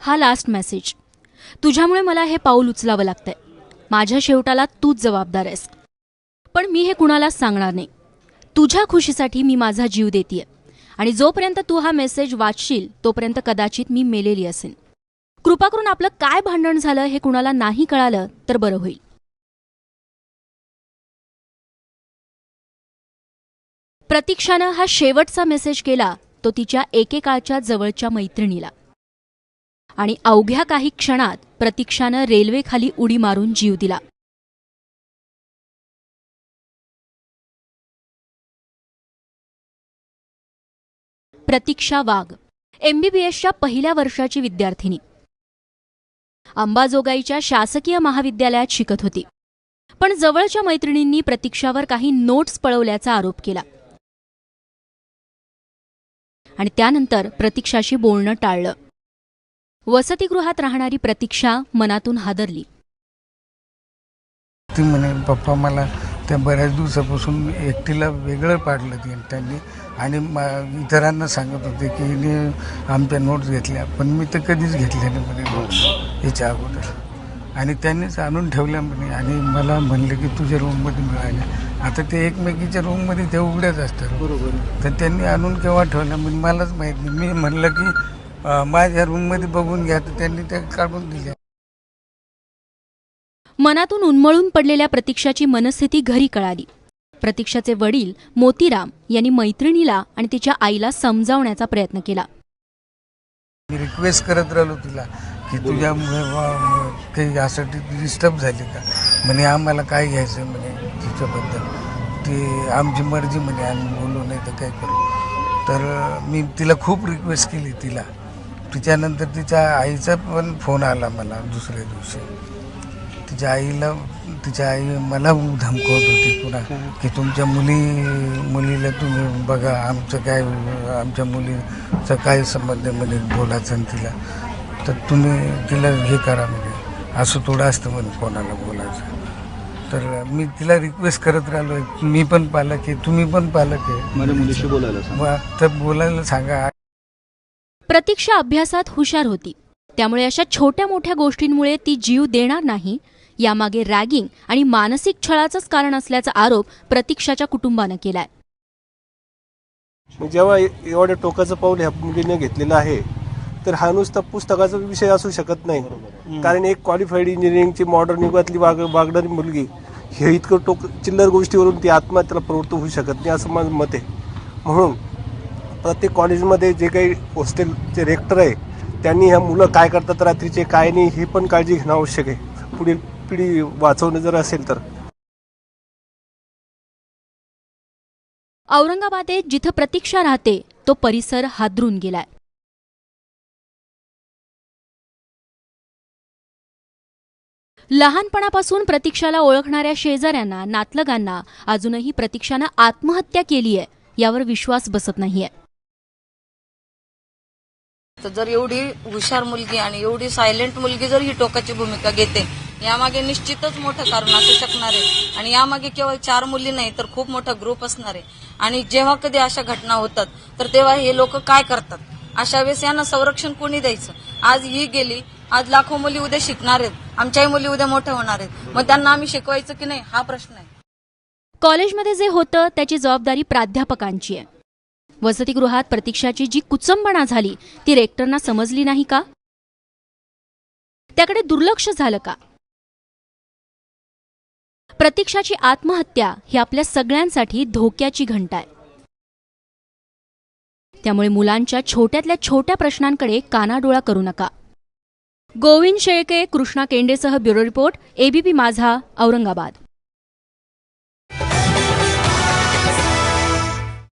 हा last message. तुझ्यामुळे मला हे पाऊल उचलावं लागतंय. माझ्या शेवटाला तूच जबाबदार आहेस. पण मी हे कुणालाच सांगणार नाही. तुझ्या खुशीसाठी मी माझा जीव देतेय आणि जोपर्यंत तू हा मेसेज वाचशील तोपर्यंत कदाचित मी मेलेली असेन. कृपा करून आपलं काय भांडण झालं हे कुणाला नाही कळालं तर बरं होईल. प्रतीक्षानं हा शेवटचा मेसेज केला तो तिच्या एकेकाळच्या जवळच्या मैत्रिणीला. आणि अवघ्या काही क्षणात प्रतीक्षानं रेल्वेखाली उडी मारून जीव दिला. प्रतीक्षा वाघ MBBSच्या पहिल्या वर्षाची विद्यार्थिनी. अंबाजोगाईच्या शासकीय महाविद्यालयात शिकत होती. पण जवळच्या मैत्रिणींनी प्रतीक्षावर काही नोट्स पळवल्याचा आरोप केला आणि त्यानंतर प्रतीक्षाशी बोलणं टाळलं. वसतिगृहात राहणारी प्रतीक्षा मनातून हादरली. ती म्हणे पप्पा मला त्या बऱ्याच दिवसापासून एकटीला वेगळं पाडलं त्यांनी आणि इतरांना सांगत होते की हिने आमच्या नोट्स घेतल्या, पण मी तर कधीच घेतल्या नाही म्हणे नोट्स याच्या अगोदर. आणि त्यांनीच आणून ठेवल्या म्हणे आणि मला म्हणले की तुझ्या रूममध्ये मिळाल्या. आता ते एकमेकीच्या रूममध्ये ते उघड्याच असतात. बरोबर. तर त्यांनी आणून केव्हा ठेवल्या म्हणजे मलाच माहीत नाही. मी म्हणलं की माझ्या रूममध्ये बघून घ्या, तर त्यांनी त्या काढून दिल्या. मनातून उन्मळून पडलेल्या प्रतीक्षाची मनस्थिती घरी कळाली. प्रतीक्षाचे वडील मोतीराम यांनी मैत्रिणीला आणि तिच्या आईला समजावण्याचा प्रयत्न केला. मी रिक्वेस्ट करत राहिलो तिला की तुझ्यामुळे काही यासाठी डिस्टर्ब झाली का म्हणे. आम्हाला काय घ्यायचं म्हणे तिच्याबद्दल, ती आमची मर्जी म्हणे, आम्ही बोलू नाही तर काय करू. तर मी तिला खूप रिक्वेस्ट केली तिला. तिच्यानंतर तिच्या आईचा पण फोन आला मला दुसऱ्या दिवशी. तिच्या आई मला धमकवत होती पुन्हा की तुमच्या मुलीला तुम्ही बघा, आमच्या मुलीचा काय संबंध म्हणे बोलायचं आणि तिला, तर तुम्ही तिला हे करा म्हणे. असं थोडं असतं म्हणे कोणाला बोलायचं. तर मी तिला रिक्वेस्ट करत राहिलो, मी पण पालक आहे, तुम्ही पण पालक आहे, माझ्या मुलीशी बोलायला तर बोलायला सांगा. प्रतीक्षा अभ्यासात हुशार होती, त्यामुळे अशा छोट्या मोठ्या गोष्टींमुळे ती जीव देणार नाही यामागे रॅगिंग आणि मानसिक छळाचंच कारण असल्याचा आरोप प्रतीक्षाच्या कुटुंबानं केलाय. जेव्हा एवढ्या टोकाचं पाऊल ह्या मुलीने घेतलेलं आहे तर हा नुसता पुस्तकाचा विषय असू शकत नाही. कारण एक क्वालिफाईड इंजिनिअरिंगची मॉडर्न युगातली वागणारी मुलगी हे इतकं चिल्लर गोष्टीवरून ती आत्महत्येला प्रवृत्त होऊ शकत नाही असं माझं मत आहे. म्हणून प्रत्येक कॉलेजमध्ये जे काही हॉस्टेलचे रेक्टर आहे त्यांनी ह्या मुलं काय करतात रात्रीचे काय नाही ही पण काळजी घेणं आवश्यक आहे. पुढील पिढी वाचवणं जर असेल तर. औरंगाबादेत जिथं प्रतीक्षा राहते तो परिसर हादरून गेलाय. लहानपणापासून प्रतीक्षाला ओळखणाऱ्या शेजाऱ्यांना, नातलगांना अजूनही प्रतीक्षानं आत्महत्या केलीय यावर विश्वास बसत नाहीये. तर जर एवढी हुशार मुलगी आणि एवढी सायलेंट मुलगी जर ही टोकाची भूमिका घेते, यामागे निश्चितच मोठं कारण असू शकणार आहे. आणि यामागे केवळ 4 मुली नाही तर खूप मोठा ग्रुप असणार आहे. आणि जेव्हा कधी अशा घटना होतात तर तेव्हा हे लोक काय करतात, अशा वेळेस यांना संरक्षण कोणी द्यायचं. आज ही गेली, आज लाखो मुली उद्या शिकणार आहेत, आमच्याही मुली उद्या मोठ्या होणार आहेत, मग त्यांना आम्ही शिकवायचं की नाही हा प्रश्न आहे. कॉलेजमध्ये जे होतं त्याची जबाबदारी प्राध्यापकांची आहे. वसतिगृहात प्रतीक्षाची जी कुचंबणा झाली ती रेक्टरना समजली नाही का? त्याकडे दुर्लक्ष झालं का? प्रतीक्षाची आत्महत्या ही आपल्या सगळ्यांसाठी धोक्याची घंटा आहे. त्यामुळे मुलांच्या छोट्यातल्या छोट्या प्रश्नांकडे कानाडोळा करू नका. गोविंद शेळके, कृष्णा केंडेसह bureau report, ABP Majha, Aurangabad.